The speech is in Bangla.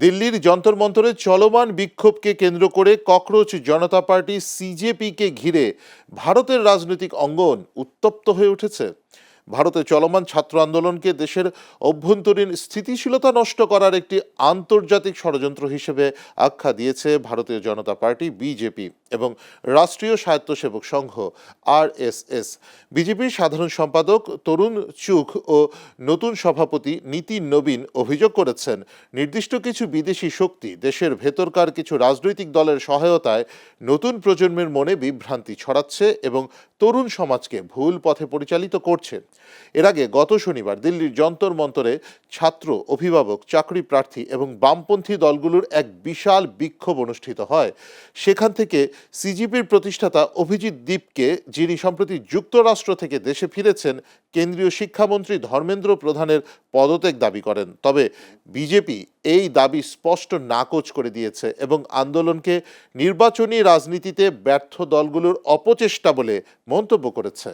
দিল্লির যন্তর মন্তরে চলমান বিক্ষোভকে কেন্দ্র করে ককরোচ জনতা পার্টি সিজেপিকে ঘিরে ভারতের রাজনৈতিক অঙ্গন উত্তপ্ত হয়ে উঠেছে। ভারতে চলমান ছাত্র আন্দোলনকে দেশের অভ্যন্তরীণ স্থিতিশীলতা নষ্ট করার একটি আন্তর্জাতিক ষড়যন্ত্র হিসেবে আখ্যা দিয়েছে ভারতীয় জনতা পার্টি বিজেপি এবং রাষ্ট্রীয় স্বায়ত্তসেবক সংঘ আরএসএস। বিজেপির সাধারণ সম্পাদক তরুণ চুঘ ও নতুন সভাপতি নীতিন নবীন অভিযোগ করেছেন, নির্দিষ্ট কিছু বিদেশি শক্তি দেশের ভেতরকার কিছু রাজনৈতিক দলের সহায়তায় নতুন প্রজন্মের মনে বিভ্রান্তি ছড়াচ্ছে এবং তরুণ সমাজকে ভুল পথে পরিচালিত করছে। এর আগে গত শনিবার দিল্লির যন্তর মন্তরে ছাত্র, অভিভাবক, চাকরি প্রার্থী এবং বামপন্থী দলগুলোর এক বিশাল বিক্ষোভ অনুষ্ঠিত হয়। সেখান থেকে সিজিপির প্রতিষ্ঠাতা অভিজিৎ দীপকে, যিনি সম্প্রতি যুক্তরাষ্ট্র থেকে দেশে ফিরেছেন, কেন্দ্রীয় শিক্ষামন্ত্রী ধর্মেন্দ্র প্রধানের পদত্যাগ দাবি করেন। তবে বিজেপি এই দাবি স্পষ্ট নাকচ করে দিয়েছে এবং আন্দোলনকে নির্বাচনী রাজনীতিতে ব্যর্থ দলগুলোর অপচেষ্টা বলে মন্তব্য করেছে।